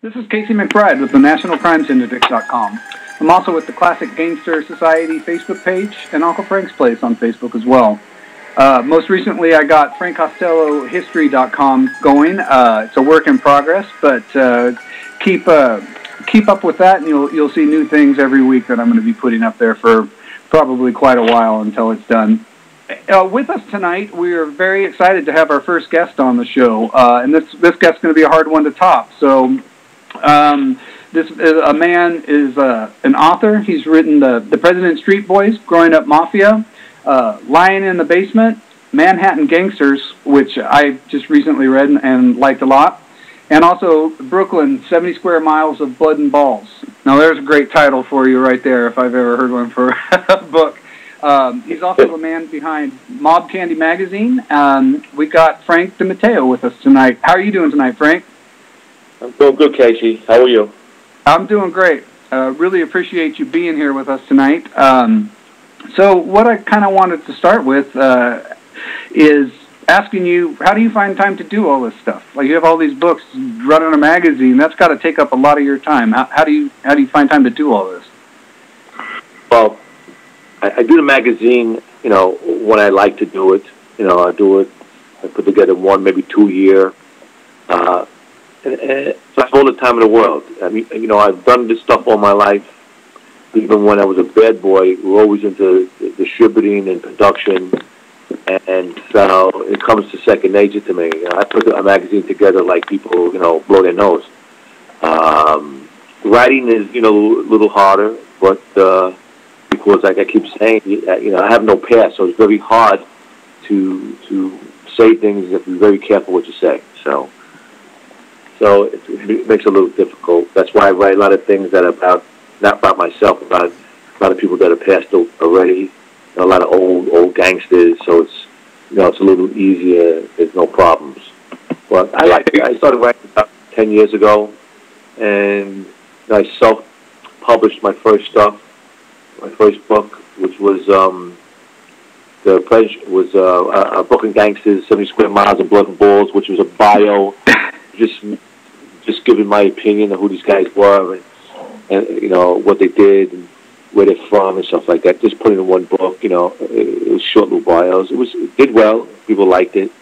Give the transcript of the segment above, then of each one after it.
This is Casey McBride with the NationalCrimeSyndicate.com. I'm also with the Classic Gangster Society Facebook page and Uncle Frank's Place on Facebook as well. Most recently, I got FrankCostelloHistory.com going. It's a work in progress, but keep up with that, and you'll see new things every week that I'm going to be putting up there for probably quite a while until it's done. With us tonight, we are very excited to have our first guest on the show, and this guest's going to be a hard one to top. So, this is a man is an author. He's written the President Street Boys, Growing Up Mafia, Lying in the Basement, Manhattan Gangsters, which I just recently read and liked a lot, and also Brooklyn, 70 Square Miles of Blood and Balls. Now, there's a great title for you right there, if I've ever heard one for a book. He's also the man behind Mob Candy Magazine. We got Frank DiMatteo with us tonight. How are you doing tonight, Frank? I'm doing good, Casey. How are you? I'm doing great. Really appreciate you being here with us tonight. So what I kind of wanted to start with is asking you, how do you find time to do all this stuff? Like, you have all these books, running a magazine. That's got to take up a lot of your time. How do you find time to do all this? Well, I do the magazine, when I like to do it. I do it. I put together one, maybe 2 a year. And so I have all the time in the world. I mean, I've done this stuff all my life. Even when I was a bad boy, we were always into distributing and production. And so it comes to second nature to me. I put a magazine together like people, blow their nose. Writing is, a little harder, but because, like I keep saying, I have no past, so it's very hard to say things. You have to be very careful what you say. So it makes it a little difficult. That's why I write a lot of things that are not about myself, about a lot of people that have passed already, a lot of old gangsters. So it's it's a little easier. There's no problems. But I started writing about 10 years ago, and I self-published my first stuff. My first book, which was a book on gangsters, 70 Square Miles of Blood and Balls, which was a bio, just giving my opinion of who these guys were and what they did and where they're from and stuff like that. Just put it in one book. It was short little bios. It did well. People liked it.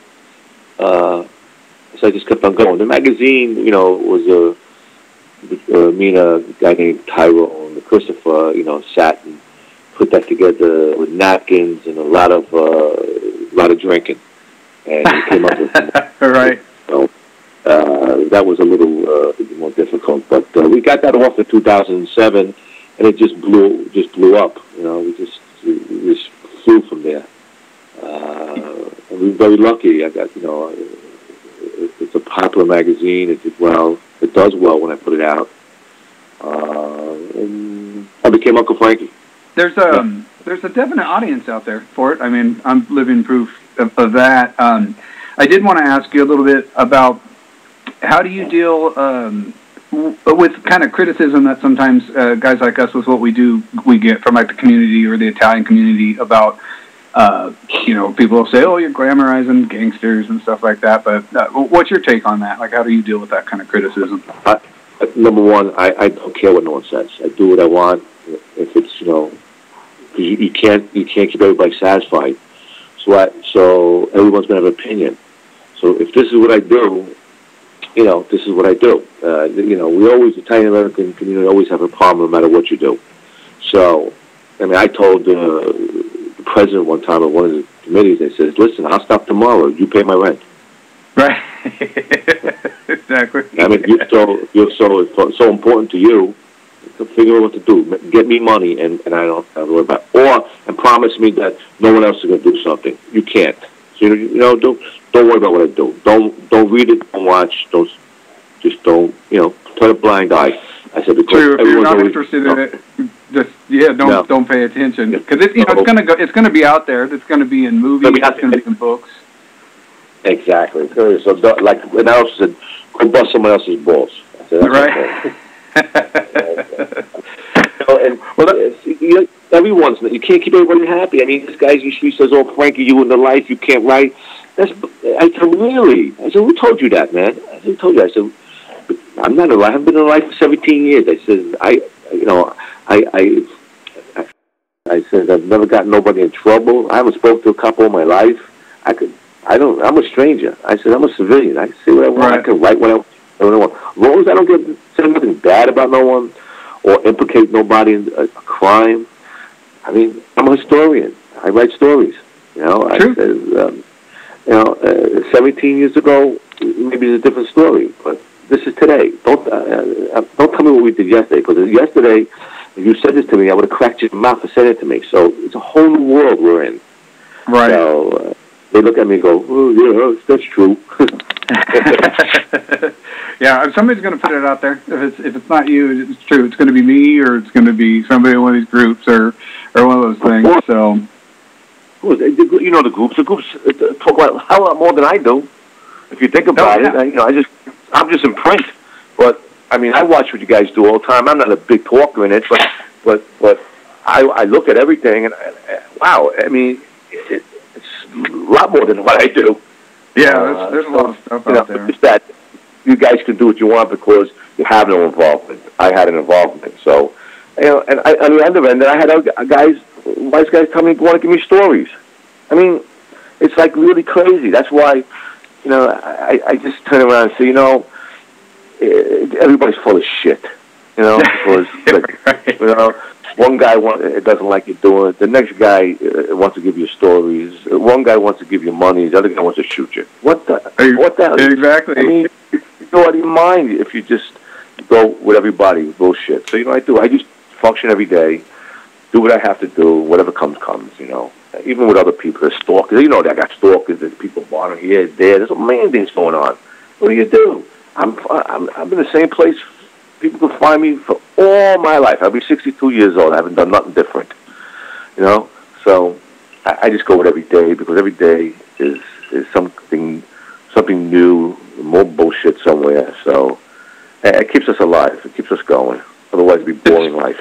So I just kept on going. The magazine, was me and a guy named Tyrone, Christopher, sat and put that together with napkins and a lot of drinking, and it came up with right. So that was a little more difficult, but we got that off in 2007, and it just blew up. We just flew from there. And we were very lucky. I got it's a popular magazine. It did well. It does well when I put it out. And I became Uncle Frankie. There's a definite audience out there for it. I mean, I'm living proof of that. I did want to ask you a little bit about how do you deal with kind of criticism that sometimes guys like us, with what we do, we get from like the community or the Italian community about, people will say, oh, you're glamorizing gangsters and stuff like that. But what's your take on that? Like, how do you deal with that kind of criticism? Number one, I don't care what no one says. I do what I want. If it's, because you can't keep everybody satisfied. So everyone's going to have an opinion. So if this is what I do, this is what I do. We always, the Italian American community always have a problem no matter what you do. So, I mean, I told the president one time at one of the committees, they said, listen, I'll stop tomorrow. You pay my rent. Right. Exactly. I mean, you're so important to you. To figure out what to do. Get me money, and I don't have to worry about it. And promise me that no one else is going to do something. You can't. So don't worry about what I do. Don't read it. Don't watch. Don't turn a blind eye. I said, because true. If you're not interested in it, just don't pay attention, because it's going to be out there. It's going to be in movies. It's going to be in books. Exactly. So like when I also said, go bust someone else's balls. I said, right. Everyone's, you can't keep everybody happy. I mean, this guy usually says, "Oh, Frankie, you in the life, you can't write." I said, "Really?" I said, "Who told you that, man?" I said, "Who told you?" I said, I'm not. I haven't been in life for 17 years. I said, I said I've never gotten nobody in trouble. I haven't spoke to a couple in my life. I'm a stranger. I said I'm a civilian. I can say what I want. Right. I can write what I want. As long as I don't say nothing bad about no one or implicate nobody in a crime. I mean, I'm a historian. I write stories. I said, 17 years ago, maybe it's a different story, but this is today. Don't tell me what we did yesterday, because yesterday, if you said this to me, I would have cracked your mouth for saying it to me. So it's a whole new world we're in. Right. So they look at me and go, "Oh, yeah, that's true." Yeah, if somebody's going to put it out there. If it's not you, it's true. It's going to be me, or it's going to be somebody in one of these groups, or one of those things. So, the groups. The groups talk about a hell lot more than I do. If you think about it, I'm just in print. But I mean, I watch what you guys do all the time. I'm not a big talker in it, but I look at everything and wow. I mean, it's a lot more than what I do. Yeah, there's a lot of stuff out there. It's that you guys can do what you want because you have no involvement. I had an involvement, so and on the other end, I had wise guys tell me want to give me stories. I mean, it's like really crazy. That's why, I just turn around and say, everybody's full of shit. Because right. One guy doesn't like you doing it. The next guy wants to give you stories. One guy wants to give you money. The other guy wants to shoot you. What the hell? Exactly. I mean, you go out of your mind if you just go with everybody bullshit. So I do. I just function every day, do what I have to do. Whatever comes. Even with other people, there's stalkers. I got stalkers. There's people bothering here, there. There's a million things going on. What do? I'm in the same place. People can find me for all my life. I'll be 62 years old. I haven't done nothing different. So I just go with every day because every day is something new, more bullshit somewhere. So it keeps us alive. It keeps us going. Otherwise, it'd be boring life.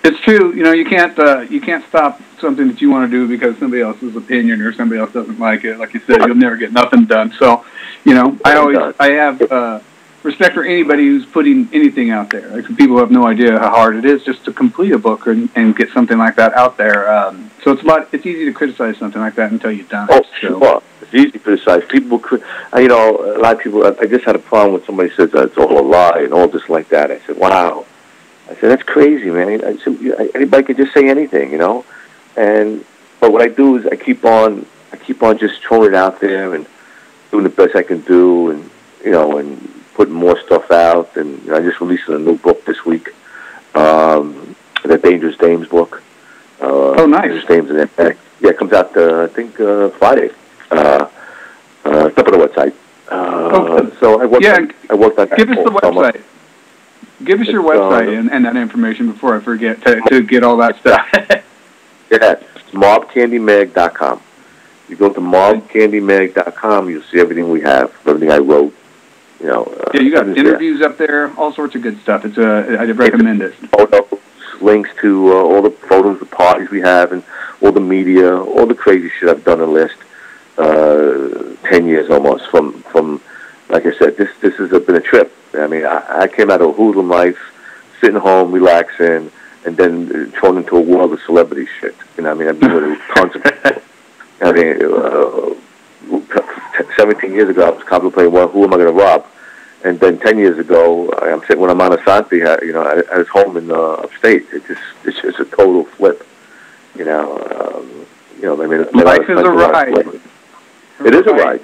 It's true. You can't stop something that you want to do because somebody else's opinion or somebody else doesn't like it. Like you said, you'll never get nothing done. So, I have respect for anybody who's putting anything out there. Like people have no idea how hard it is just to complete a book and get something like that out there. So it's easy to criticize something like that until you've done it. Oh, sure. It's easy to criticize. People a lot of people. I just had a problem when somebody says it's all a lie and all just like that. I said, wow. I said, that's crazy, man. I said, anybody can just say anything, But what I do is I keep on just throwing it out there and doing the best I can do, and and putting more stuff out. And I just released a new book this week, the Dangerous Dames book. Oh, nice. Dangerous Dames in that. Yeah, it comes out I think Friday. It's up on the website. So I worked on that. Give us the website. Give us your website and that information before I forget to get all that stuff. Yeah, it's mobcandymag.com. You go to mobcandymag.com, you'll see everything we have, everything I wrote. Yeah, you got interviews up there, all sorts of good stuff. I recommend it. Photos, links to all the photos, the parties we have, and all the media, all the crazy shit I've done in the last 10 years almost. From like I said, this has been a trip. I mean, I came out of a hoodlum life, sitting home, relaxing, and then thrown into a world of celebrity shit. I've been with tons of people. 17 years ago, I was contemplating, who am I going to rob? And then 10 years ago, I'm sitting with Amana Santi, at his home in upstate. It's just a total flip. Life is a ride. It is a ride.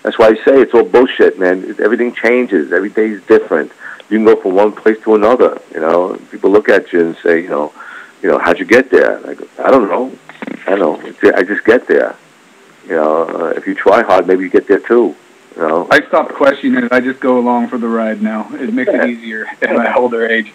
That's why I say it's all bullshit, man. Everything changes. Every day is different. You can go from one place to another. People look at you and say, how'd you get there? I don't know. I just get there. If you try hard, maybe you get there too. I stopped questioning it. I just go along for the ride now. It makes it easier at my older age.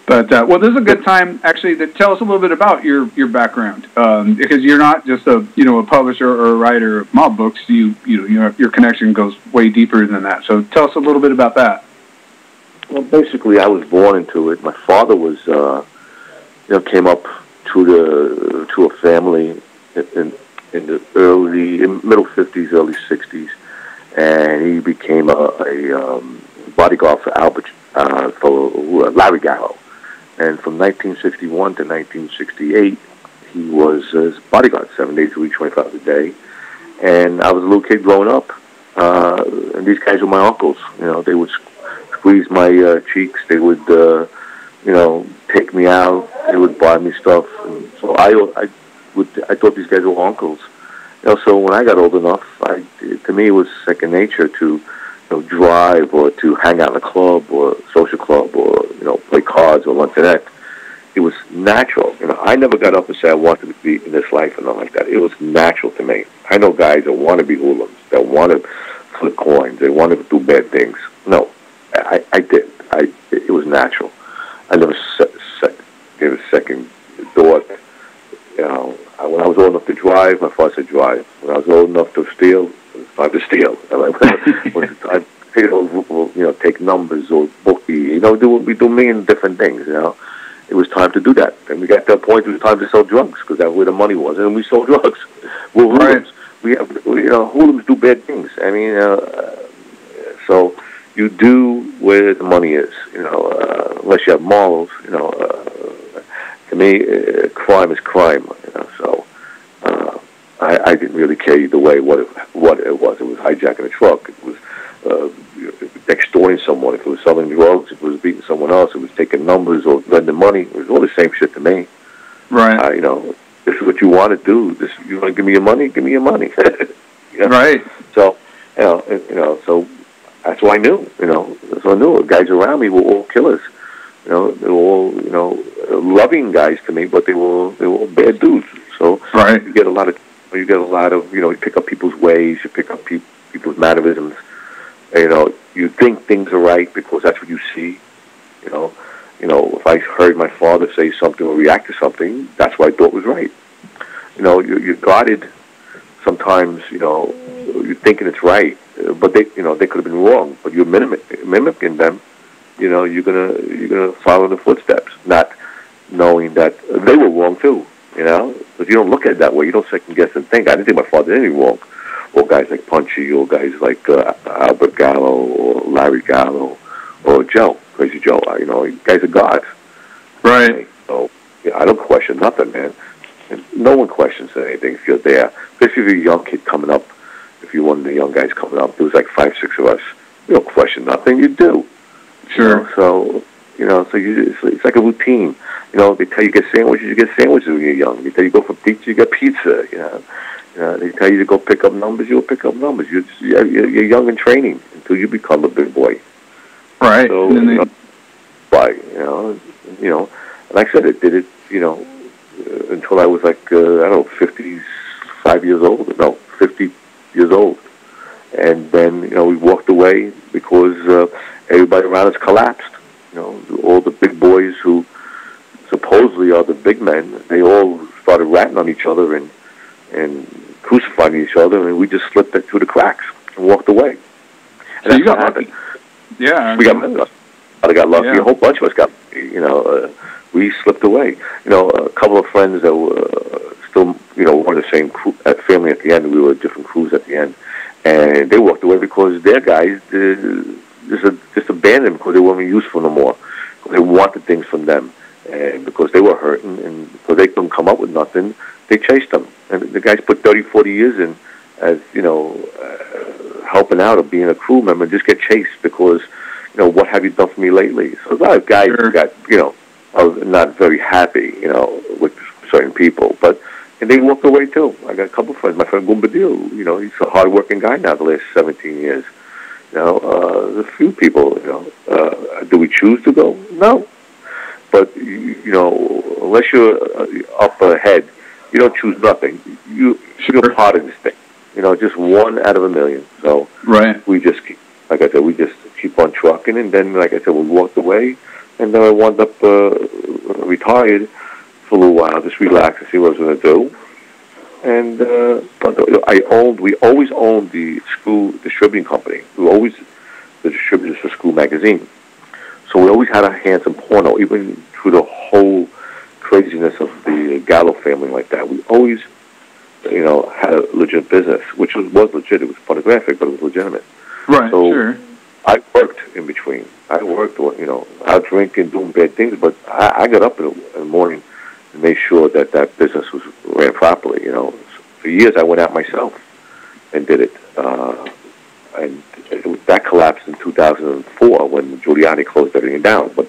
But this is a good time actually to tell us a little bit about your background, because you're not just a publisher or a writer of mob books. Your connection goes way deeper than that. So tell us a little bit about that. Well, basically, I was born into it. My father was, came up to a family in the middle 50s, early 60s, and he became the bodyguard for Larry Gallo. And from 1961 to 1968, he was his bodyguard 7 days a week, 25 hours a day. And I was a little kid growing up, and these guys were my uncles. You know, they would squeeze my cheeks. They would, you know, take me out. They would buy me stuff. And so I thought these guys were uncles. You know, so when I got old enough, to me it was second nature to, drive or to hang out in a club or social club or, play cards or luncheonette. It was natural. I never got up and said I wanted to be in this life or nothing like that. It was natural to me. I know guys that want to be hooligans, that want to flip coins, they want to do bad things. No, I did. It was natural. I never gave a second thought. When I was old enough to drive, my father said drive. When I was old enough to steal, it was time to steal. When it was time to take numbers or bookie, we do a million different things, It was time to do that. And we got to that point, it was time to sell drugs, because that's where the money was. And we sold drugs. We're hooligans. Hooligans do bad things. I mean, so you do where the money is, unless you have morals, to me, crime is crime, so I didn't really care either way what it was. It was hijacking a truck. It was extorting someone. If it was selling drugs, if it was beating someone else, it was taking numbers or lending money. It was all the same shit to me. Right. This is what you want to do. You want to give me your money? Give me your money. Right. So, so that's what I knew. So I knew the guys around me were all killers. They were all, loving guys to me, but they were all bad dudes. So right. you get a lot of, you pick up people's ways, you pick up people's mannerisms. You think things are right because that's what you see. If I heard my father say something or react to something, that's what I thought was right. You're guarded sometimes. You're thinking it's right, but they could have been wrong. But you're mimicking them. You're gonna follow the footsteps, not knowing that they were wrong too. But you don't look at it that way. You don't second guess and think. I didn't think my father did anything wrong. Or guys like Punchy, or guys like Albert Gallo, or Larry Gallo, or Joe, Crazy Joe. Guys are gods. Right. So I don't question nothing, man. And no one questions anything if you're there. Especially if you're a young kid coming up. If you're one of the young guys coming up, there was like 5, 6 of us. You don't question nothing. You do. Sure. So it's like a routine. They tell you get sandwiches, you get sandwiches when you're young. They tell you go for pizza, you get pizza. They tell you to go pick up numbers, you'll pick up numbers. You're young in training until you become a big boy. Right. So, and like I said, it did it, until I was like, 55 years old. No, 50 years old. And then, we walked away because everybody around us collapsed. All the big boys who supposedly are the big men, they all started ratting on each other and crucifying each other, and we just slipped through the cracks and walked away. And so you got lucky. Yeah. We got lucky. I got lucky. Yeah. A whole bunch of us got, we slipped away. A couple of friends that were still, were the same crew, family at the end. We were different crews at the end. And they walked away because their guys just abandoned them because they weren't useful no more. They wanted things from them. And because they were hurting and because they couldn't come up with nothing, they chased them. And the guys put 30, 40 years in as, helping out or being a crew member, just get chased because, what have you done for me lately? So a lot of guys got, are not very happy, with certain people. And they walked away too. I got a couple of friends. My friend Gumbadil, he's a hard-working guy now the last 17 years. There's a few people, do we choose to go? No. But, unless you're up ahead, you don't choose nothing. You're part of this thing. Just one out of a million. So right. We just keep, like I said, we just keep on trucking. And then, like I said, we walked away. And then I wound up retired for a little while, just relax and see what I was going to do. And we always owned the school distributing company. We were always the distributors for school magazine. So we always had our hands in porno, even through the whole craziness of the Gallo family like that. We always, had a legit business, which was legit. It was pornographic, but it was legitimate. Right, so sure. I worked in between. I worked, out drinking, doing bad things, but I got up in the morning and made sure that business was ran properly. For years I went out myself and did it, and that collapsed in 2004 when Giuliani closed everything down. But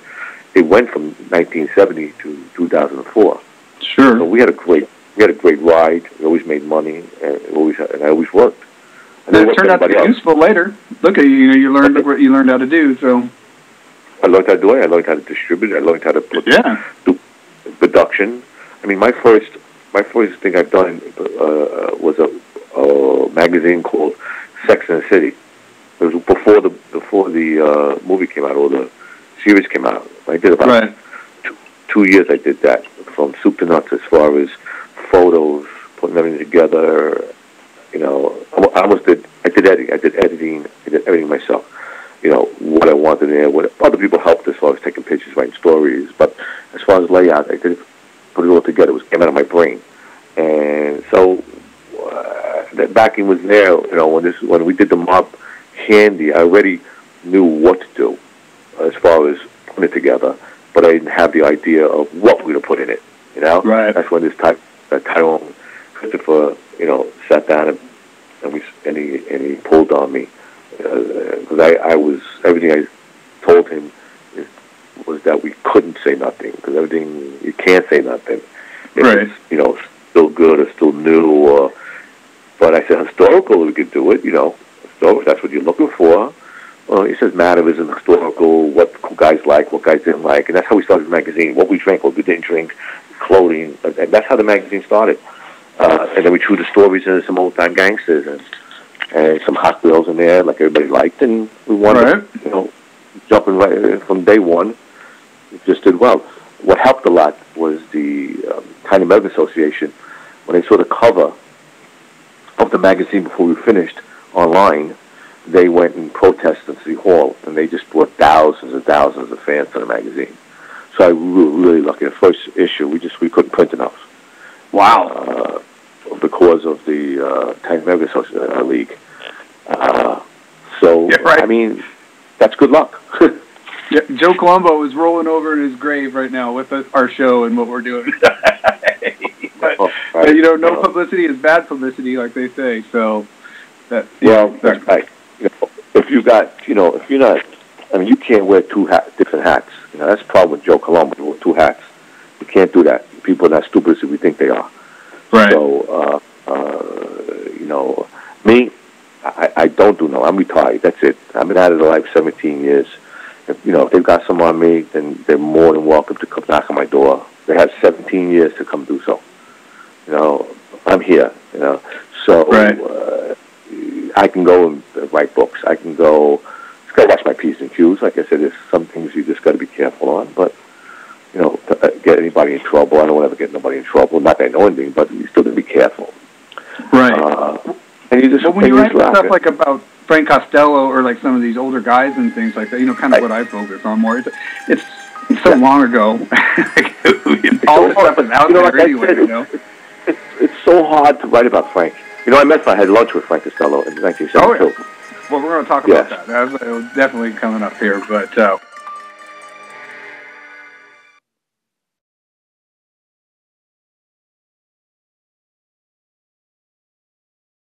it went from 1970 to 2004. Sure. So we had a great ride. We always made money, and I always worked. And it turned out to be useful later. Look at you. You learned what you learned how to do. So I learned how to do it. I learned how to distribute it. I learned how to do production. I mean, my first thing I've done was a magazine called Sex and the City. It was before the movie came out or the series came out. I did about 2 years. I did that from soup to nuts, as far as photos, putting everything together. I did editing. I did everything myself. What I wanted there. What other people helped as far as taking pictures, writing stories. But as far as layout, I did put it all together. It came out of my brain. And so that backing was there. When we did the mob handy, I already knew what to do as far as putting it together. But I didn't have the idea of what we're going to put in it. Right. That's when this Tyrone Christopher, sat down and he pulled on me because I was everything I told him was that we couldn't say nothing because everything you can't say nothing. If it's, still good or still new but I said historical we could do it. Historical, that's what you're looking for. He says matter is in historical, what guys like, what guys didn't like, and that's how we started the magazine. What we drank, what we didn't drink, clothing, and that's how the magazine started. And then we threw the stories into some old-time gangsters and some Hot Wheels in there, like everybody liked, and we wanted to, jumping right from day one. It just did well. What helped a lot was the Tiny American Association. When they saw the cover of the magazine before we finished online, they went and protested in City Hall, and they just brought thousands and thousands of fans to the magazine. So I was really lucky. The first issue, we couldn't print enough. Wow. Because of the Tiny American League. I mean, that's good luck. Joe Colombo is rolling over in his grave right now with our show and what we're doing. But, no publicity is bad publicity, like they say. So that's right. If you're not, I mean, you can't wear different hats. That's the problem with Joe Colombo. With two hats, you can't do that. People are not stupid as we think they are. Right. So, me, I don't do no. I'm retired. That's it. I've been out of the life 17 years. If they've got some on me, then they're more than welcome to come knock on my door. They have 17 years to come do so. I'm here. So I can go and write books. I can go. Just gotta watch my P's and Q's. Like I said, there's some things you just got to be careful on. But to get anybody in trouble, I don't ever get nobody in trouble. Not that I know anything, but you still got to be careful. Right. And you just when you write stuff like about Frank Costello or like some of these older guys and things like that, kind of what I focus on more. It's so long ago. All this stuff is out there anyway. It's so hard to write about Frank. I had lunch with Frank Costello in 1972. Well, we're going to talk about that. That was definitely coming up here, but.